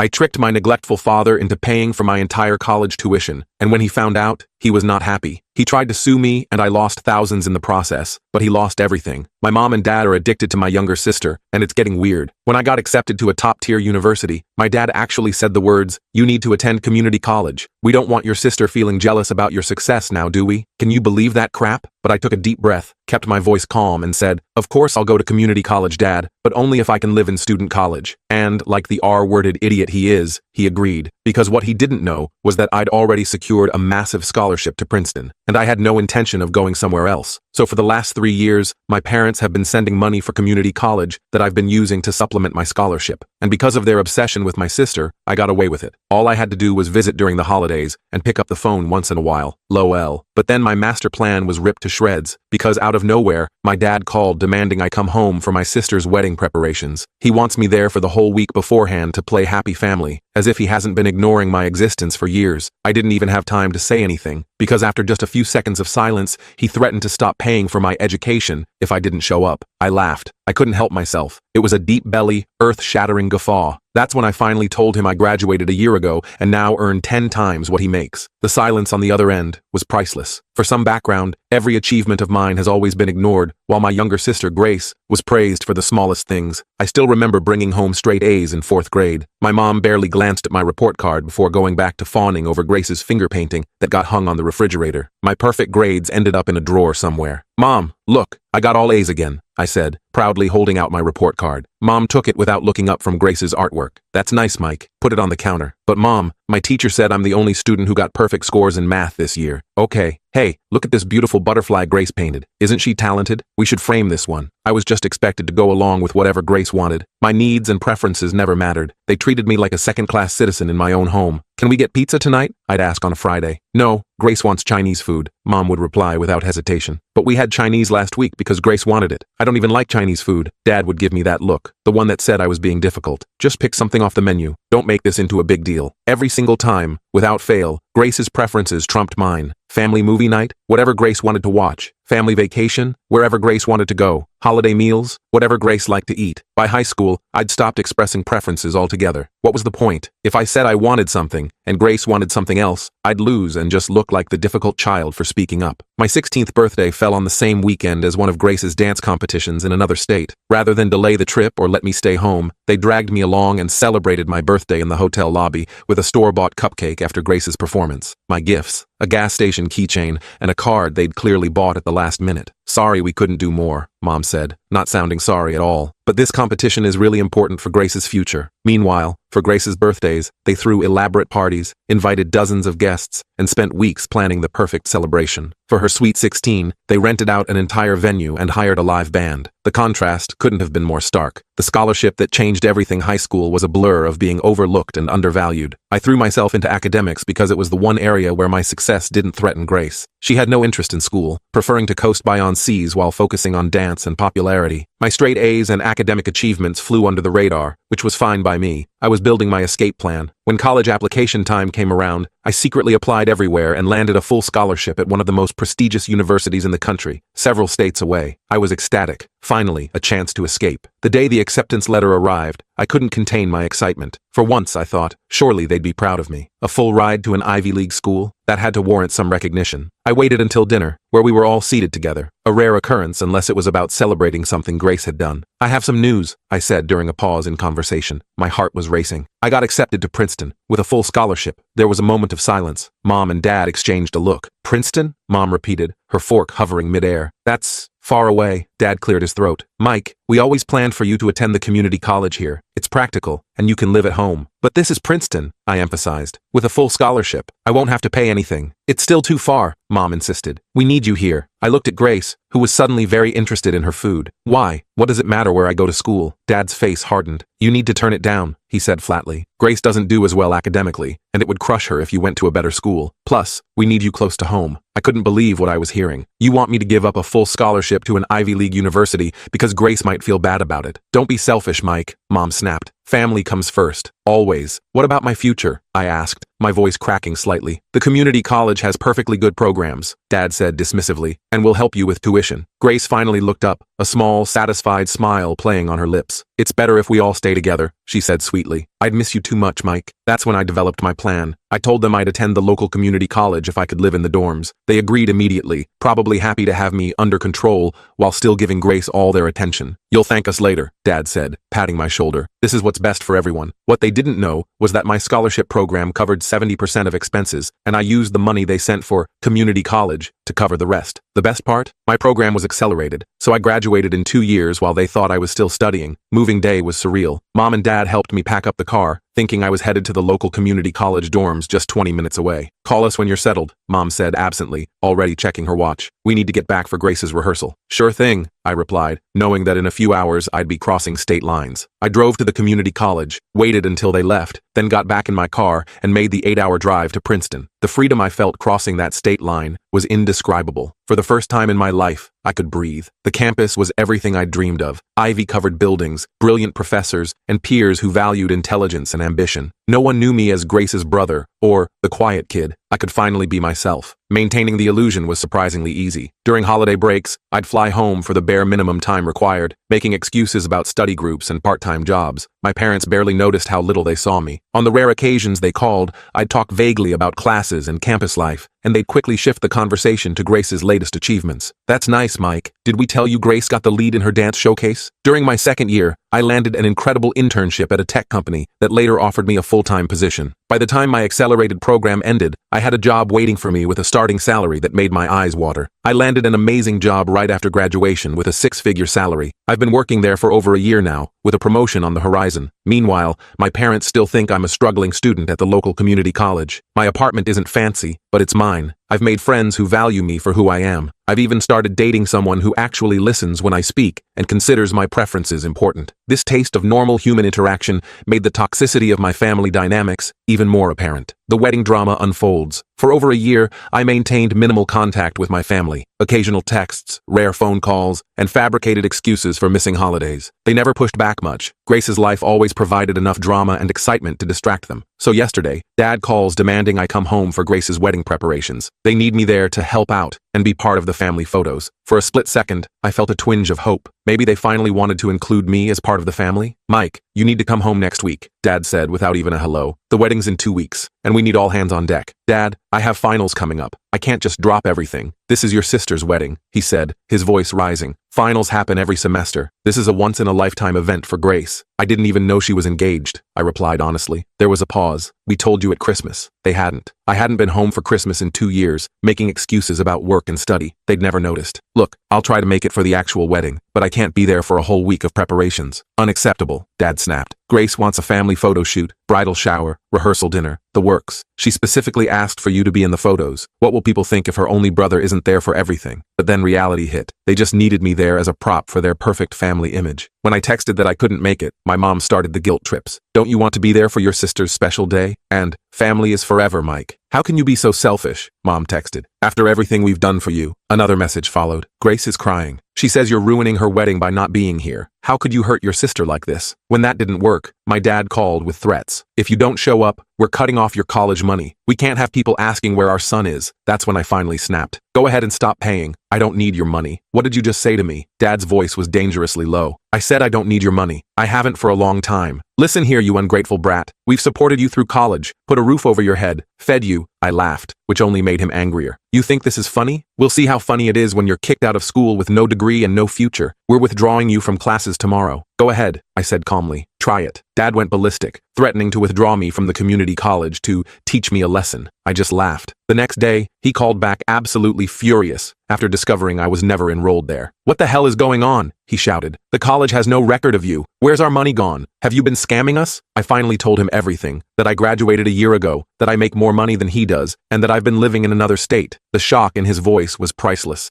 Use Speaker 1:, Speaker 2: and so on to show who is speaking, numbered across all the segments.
Speaker 1: I tricked my neglectful father into paying for my entire college tuition, and when he found out, he was not happy. He tried to sue me, and I lost thousands in the process, but he lost everything. My mom and dad are addicted to my younger sister, and it's getting weird. When I got accepted to a top-tier university, my dad actually said the words, "You need to attend community college. We don't want your sister feeling jealous about your success now, do we?" Can you believe that crap? But I took a deep breath, kept my voice calm, and said, "Of course I'll go to community college, Dad, but only if I can live in student college." And, like the R-worded idiot he is, he agreed, because what he didn't know was that I'd already secured a massive scholarship to Princeton, and I had no intention of going somewhere else. So for the last 3 years, my parents have been sending money for community college that I've been using to supplement my scholarship. And because of their obsession with my sister, I got away with it. All I had to do was visit during the holidays and pick up the phone once in a while. LOL. But then my master plan was ripped to shreds, because out of nowhere, my dad called demanding I come home for my sister's wedding preparations. He wants me there for the whole week beforehand to play happy family, as if he hasn't been ignoring my existence for years. I didn't even have time to say anything, because after just a few seconds of silence, he threatened to stop paying for my education if I didn't show up. I laughed. I couldn't help myself. It was a deep-belly, earth-shattering guffaw. That's when I finally told him I graduated a year ago and now earn 10 times what he makes. The silence on the other end was priceless. For some background, every achievement of mine has always been ignored, while my younger sister, Grace, was praised for the smallest things. I still remember bringing home straight A's in 4th grade. My mom barely glanced at my report card before going back to fawning over Grace's finger painting that got hung on the refrigerator. My perfect grades ended up in a drawer somewhere. "Mom, look, I got all A's again," I said, proudly holding out my report card. Mom took it without looking up from Grace's artwork. "That's nice, Mike. Put it on the counter." "But Mom, my teacher said I'm the only student who got perfect scores in math this year." "Okay. Hey, look at this beautiful butterfly Grace painted. Isn't she talented? We should frame this one." I was just expected to go along with whatever Grace wanted. My needs and preferences never mattered. They treated me like a second-class citizen in my own home. "Can we get pizza tonight?" I'd ask on a Friday. "No, Grace wants Chinese food," Mom would reply without hesitation. "But we had Chinese last week because Grace wanted it." "I don't even like Chinese food." Dad would give me that look, the one that said I was being difficult. "Just pick something off the menu. Don't make this into a big deal." Every single time, without fail, Grace's preferences trumped mine. Family movie night, whatever Grace wanted to watch. Family vacation, wherever Grace wanted to go. Holiday meals, whatever Grace liked to eat. By high school, I'd stopped expressing preferences altogether. What was the point? If I said I wanted something, and Grace wanted something else, I'd lose and just look like the difficult child for speaking up. My 16th birthday fell on the same weekend as one of Grace's dance competitions in another state. Rather than delay the trip or let me stay home, they dragged me along and celebrated my birthday in the hotel lobby with a store-bought cupcake after Grace's performance. My gifts, a gas station keychain, and a card they'd clearly bought at the last minute. "Sorry we couldn't do more," Mom said, not sounding sorry at all. "But this competition is really important for Grace's future." Meanwhile, for Grace's birthdays, they threw elaborate parties, invited dozens of guests, and spent weeks planning the perfect celebration. For her sweet 16, they rented out an entire venue and hired a live band. The contrast couldn't have been more stark. The scholarship that changed everything high school was a blur of being overlooked and undervalued. I threw myself into academics because it was the one area where my success didn't threaten Grace. She had no interest in school, preferring to coast by on seas while focusing on dance and popularity. My straight A's and academic achievements flew under the radar, which was fine by me. I was building my escape plan. When college application time came around, I secretly applied everywhere and landed a full scholarship at one of the most prestigious universities in the country, several states away. I was ecstatic. Finally, a chance to escape. The day the acceptance letter arrived, I couldn't contain my excitement. For once, I thought, surely they'd be proud of me. A full ride to an Ivy League school? That had to warrant some recognition. I waited until dinner, where we were all seated together, a rare occurrence unless it was about celebrating something Grace had done. "I have some news," I said during a pause in conversation. My heart was racing. "I got accepted to Princeton, with a full scholarship." There was a moment of silence. Mom and Dad exchanged a look. "Princeton?" Mom repeated, her fork hovering midair. "That's far away." Dad cleared his throat. "Mike, we always planned for you to attend the community college here. It's practical, and you can live at home. But this is Princeton," I emphasized. "With a full scholarship. I won't have to pay anything." "It's still too far," Mom insisted. "We need you here." I looked at Grace, who was suddenly very interested in her food. "Why? What does it matter where I go to school?" Dad's face hardened. "You need to turn it down," he said flatly. "Grace doesn't do as well academically, and it would crush her if you went to a better school. Plus, we need you close to home." I couldn't believe what I was hearing. "You want me to give up a full scholarship to an Ivy League university because Grace might feel bad about it? Don't be selfish, Mike," Mom snapped. "Family comes first. Always." "What about my future?" I asked, my voice cracking slightly. The community college has perfectly good programs, Dad said dismissively, and will help you with tuition. Grace finally looked up, a small, satisfied smile playing on her lips. It's better if we all stay together, she said sweetly. I'd miss you too much, Mike. That's when I developed my plan. I told them I'd attend the local community college if I could live in the dorms. They agreed immediately, probably happy to have me under control while still giving Grace all their attention. You'll thank us later, Dad said, patting my shoulder. This is what's best for everyone. What they didn't know was that my scholarship program covered 70% of expenses, and I used the money they sent for community college to cover the rest. The best part? My program was accelerated, so I graduated in 2 years while they thought I was still studying. Moving day was surreal. Mom and Dad helped me pack up the car, thinking I was headed to the local community college dorms just 20 minutes away. Call us when you're settled, Mom said absently, already checking her watch. We need to get back for Grace's rehearsal. Sure thing, I replied, knowing that in a few hours I'd be crossing state lines. I drove to the community college, waited until they left, then got back in my car and made the 8-hour drive to Princeton. The freedom I felt crossing that state line was indescribable. For the first time in my life, I could breathe. The campus was everything I'd dreamed of. Ivy-covered buildings, brilliant professors, and peers who valued intelligence and ambition. No one knew me as Grace's brother, or the quiet kid. I could finally be myself. Maintaining the illusion was surprisingly easy. During holiday breaks, I'd fly home for the bare minimum time required, making excuses about study groups and part-time jobs. My parents barely noticed how little they saw me. On the rare occasions they called, I'd talk vaguely about classes and campus life, and they'd quickly shift the conversation to Grace's latest achievements. That's nice, Mike. Did we tell you Grace got the lead in her dance showcase? During my second year, I landed an incredible internship at a tech company that later offered me a full-time position. By the time my accelerated program ended, I had a job waiting for me with a starting salary that made my eyes water. I landed an amazing job right after graduation with a 6-figure salary. I've been working there for over a year now, with a promotion on the horizon. Meanwhile, my parents still think I'm a struggling student at the local community college. My apartment isn't fancy, but it's mine. I've made friends who value me for who I am. I've even started dating someone who actually listens when I speak and considers my preferences important. This taste of normal human interaction made the toxicity of my family dynamics even more apparent. The wedding drama unfolds. For over a year, I maintained minimal contact with my family. Occasional texts, rare phone calls, and fabricated excuses for missing holidays. They never pushed back much. Grace's life always provided enough drama and excitement to distract them. So yesterday, Dad calls demanding I come home for Grace's wedding preparations. They need me there to help out and be part of the family photos. For a split second, I felt a twinge of hope. Maybe they finally wanted to include me as part of the family? Mike, you need to come home next week, Dad said without even a hello. The wedding's in 2 weeks, and we need all hands on deck. Dad, I have finals coming up. I can't just drop everything. This is your sister's wedding, he said, his voice rising. Finals happen every semester. This is a once-in-a-lifetime event for Grace. I didn't even know she was engaged, I replied honestly. There was a pause. We told you at Christmas. They hadn't. I hadn't been home for Christmas in 2 years, making excuses about work and study. They'd never noticed. Look, I'll try to make it for the actual wedding, but I can't be there for a whole week of preparations. Unacceptable, Dad snapped. Grace wants a family photo shoot, bridal shower, rehearsal dinner, the works. She specifically asked for you to be in the photos. What will people think if her only brother isn't there for everything? But then reality hit. They just needed me there as a prop for their perfect family image. When I texted that I couldn't make it, my mom started the guilt trips. Don't you want to be there for your sister's special day? And family is forever, Mike. How can you be so selfish? Mom texted. After everything we've done for you. Another message followed. Grace is crying. She says you're ruining her wedding by not being here. How could you hurt your sister like this? When that didn't work, my dad called with threats. If you don't show up, we're cutting off your college money. We can't have people asking where our son is. That's when I finally snapped. Go ahead and stop paying. I don't need your money. What did you just say to me? Dad's voice was dangerously low. I said I don't need your money. I haven't for a long time. Listen here, you ungrateful brat. We've supported you through college, put a roof over your head, fed you. I laughed, which only made him angrier. You think this is funny? We'll see how funny it is when you're kicked out of school with no degree and no future. We're withdrawing you from classes tomorrow. Go ahead, I said calmly. Try it. Dad went ballistic, threatening to withdraw me from the community college to teach me a lesson. I just laughed. The next day, he called back absolutely furious after discovering I was never enrolled there. What the hell is going on? He shouted. The college has no record of you. Where's our money gone? Have you been scamming us? I finally told him everything, that I graduated a year ago, that I make more money than he does, and that I've been living in another state. The shock in his voice was priceless.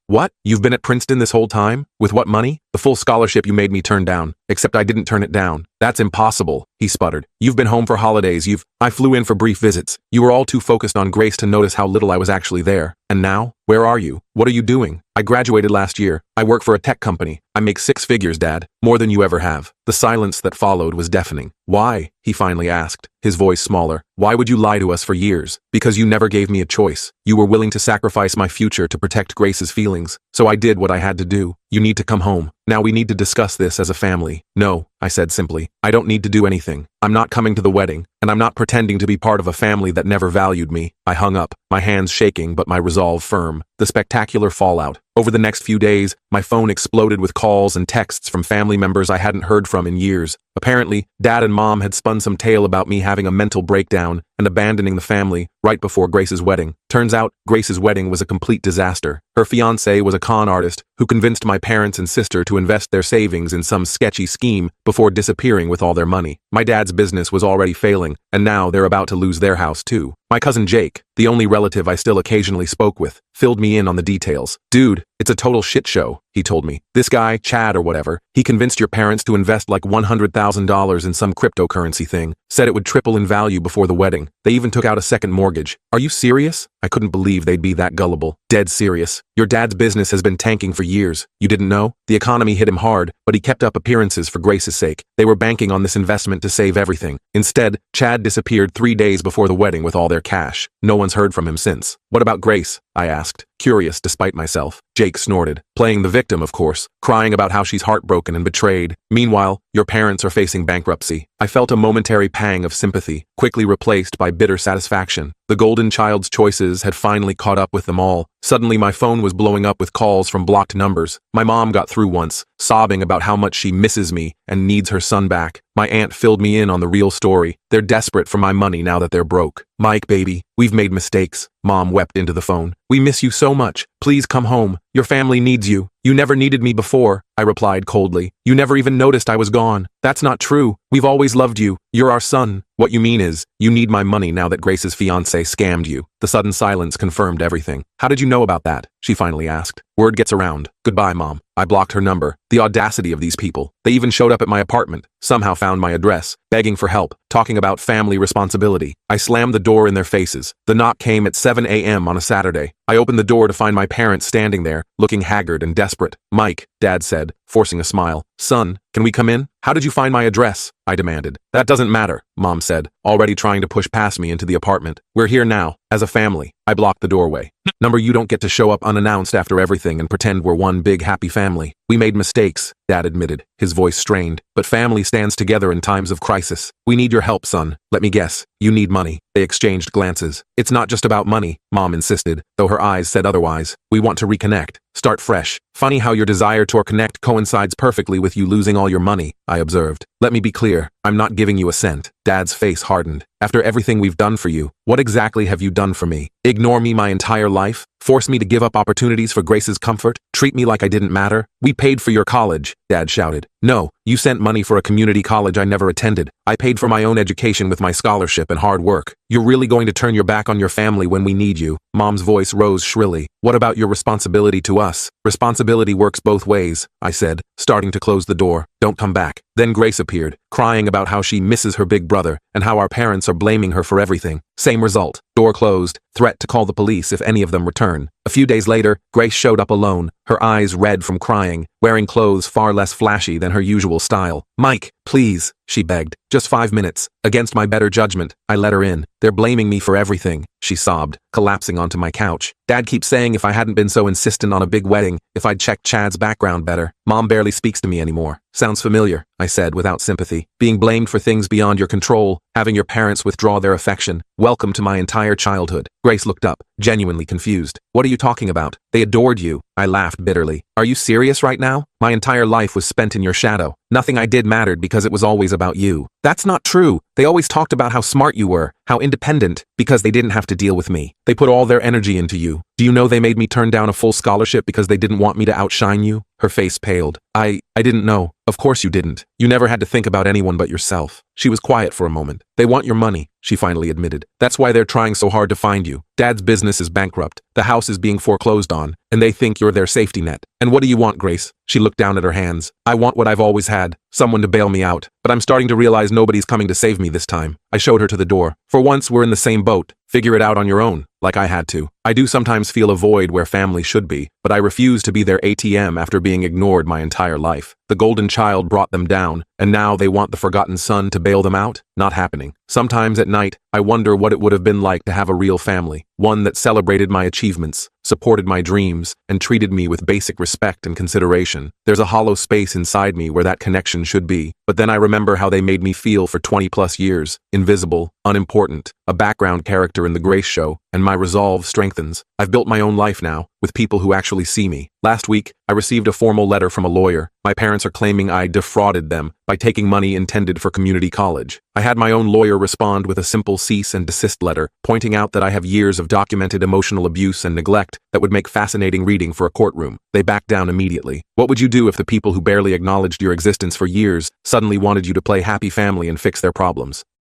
Speaker 1: What? You've been at Princeton this whole time? With what money? The full scholarship you made me turn down, except I didn't turn it down. That's impossible, he sputtered. You've been home for holidays, I flew in for brief visits. You were all too focused on Grace to notice how little I was actually there. And now? Where are you? What are you doing? I graduated last year. I work for a tech company. I make 6 figures, Dad. More than you ever have. The silence that followed was deafening. Why? He finally asked, his voice smaller. Why would you lie to us for years? Because you never gave me a choice. You were willing to sacrifice my future to protect Grace's feelings. So I did what I had to do. You need to come home. Now we need to discuss this as a family. No, I said simply. I don't need to do anything. I'm not coming to the wedding, and I'm not pretending to be part of a family that never valued me. I hung up, my hands shaking but my resolve firm. The spectacular fallout. Over the next few days, my phone exploded with calls and texts from family members I hadn't heard from in years. Apparently, Dad and Mom had spun some tale about me having a mental breakdown and abandoning the family right before Grace's wedding. Turns out, Grace's wedding was a complete disaster. Her fiancé was a con artist who convinced my parents and sister to invest their savings in some sketchy scheme before disappearing with all their money. My dad's business was already failing, and now they're about to lose their house too. My cousin Jake, the only relative I still occasionally spoke with, filled me in on the details. Dude, it's a total shit show, he told me. This guy, Chad or whatever, he convinced your parents to invest like $100,000 in some cryptocurrency thing, said it would triple in value before the wedding. They even took out a second mortgage. Are you serious? I couldn't believe they'd be that gullible. Dead serious. Your dad's business has been tanking for years. You didn't know? The economy hit him hard, but he kept up appearances for Grace's sake. They were banking on this investment to save everything. Instead, Chad disappeared 3 days before the wedding with all their cash. No one's heard from him since. What about Grace? I asked, curious despite myself. Jake snorted, playing the victim, of course, crying about how she's heartbroken and betrayed. Meanwhile, your parents are facing bankruptcy. I felt a momentary pang of sympathy, quickly replaced by bitter satisfaction. The golden child's choices had finally caught up with them all. Suddenly my phone was blowing up with calls from blocked numbers. My mom got through once, sobbing about how much she misses me and needs her son back. My aunt filled me in on the real story. They're desperate for my money now that they're broke. Mike, baby, we've made mistakes. Mom wept into the phone. We miss you so much. Please come home. Your family needs you. You never needed me before, I replied coldly. You never even noticed I was gone. That's not true. We've always loved you. You're our son. What you mean is, you need my money now that Grace's fiancé scammed you. The sudden silence confirmed everything. How did you know about that? She finally asked. Word gets around. Goodbye, Mom. I blocked her number. The audacity of these people. They even showed up at my apartment, somehow found my address, begging for help, talking about family responsibility. I slammed the door in their faces. The knock came at 7 a.m. on a Saturday. I opened the door to find my parents standing there, looking haggard and desperate. Mike, Dad said, forcing a smile. Son, can we come in? How did you find my address? I demanded. That doesn't matter, Mom said, already trying to push past me into the apartment. We're here now, as a family. I blocked the doorway. Number, you don't get to show up unannounced after everything and pretend we're one big happy family. We made mistakes, Dad admitted, his voice strained. But family stands together in times of crisis. We need your help, son. Let me guess. You need money. They exchanged glances. It's not just about money, Mom insisted, though her eyes said otherwise. We want to reconnect. Start fresh. Funny how your desire to reconnect coincides perfectly with you losing all your money, I observed. Let me be clear. I'm not giving you a cent. Dad's face hardened. After everything we've done for you, what exactly have you done for me? Ignore me my entire life? Force me to give up opportunities for Grace's comfort? Treat me like I didn't matter? We paid for your college, Dad shouted. No, you sent money for a community college I never attended. I paid for my own education with my scholarship and hard work. You're really going to turn your back on your family when we need you? Mom's voice rose shrilly. What about your responsibility to us? Responsibility works both ways, I said, starting to close the door. Don't come back. Then Grace appeared, crying about how she misses her big brother and how our parents are blaming her for everything. Same result. Door closed. Threat to call the police if any of them return. A few days later, Grace showed up alone, her eyes red from crying, wearing clothes far less flashy than her usual style. Mike, please, she begged. Just 5 minutes. Against my better judgment, I let her in. They're blaming me for everything, she sobbed, collapsing onto my couch. Dad keeps saying if I hadn't been so insistent on a big wedding, if I'd checked Chad's background better. Mom barely speaks to me anymore. Sounds familiar, I said without sympathy. Being blamed for things beyond your control, having your parents withdraw their affection. Welcome to my entire childhood. Grace looked up, genuinely confused. What are you talking about? They adored you. I laughed bitterly. Are you serious right now? My entire life was spent in your shadow. Nothing I did mattered because it was always about you. That's not true. They always talked about how smart you were, how independent, because they didn't have to deal with me. They put all their energy into you. Do you know they made me turn down a full scholarship because they didn't want me to outshine you? Her face paled. I didn't know. Of course you didn't. You never had to think about anyone but yourself. She was quiet for a moment. They want your money, she finally admitted. That's why they're trying so hard to find you. Dad's business is bankrupt. The house is being foreclosed on, and they think you're their safety net. And what do you want, Grace? She looked down at her hands. I want what I've always had, someone to bail me out. But I'm starting to realize nobody's coming to save me this time. I showed her to the door. For once, we're in the same boat. Figure it out on your own, like I had to. I do sometimes feel a void where family should be, but I refuse to be their ATM after being ignored my entire life. The golden child brought them down, and now they want the forgotten son to bail them out? Not happening. Sometimes at night, I wonder what it would have been like to have a real family, one that celebrated my achievements, supported my dreams, and treated me with basic respect and consideration. There's a hollow space inside me where that connection should be, but then I remember how they made me feel for 20+ years, invisible, unimportant, a background character in the Grace show, and my resolve strengthens. I've built my own life now, with people who actually see me. Last week, I received a formal letter from a lawyer. My parents are claiming I defrauded them by taking money intended for community college. I had my own lawyer respond with a simple cease and desist letter, pointing out that I have years of documented emotional abuse and neglect that would make fascinating reading for a courtroom. They backed down immediately. What would you do if the people who barely acknowledged your existence for years suddenly wanted you to play happy family and fix their problems?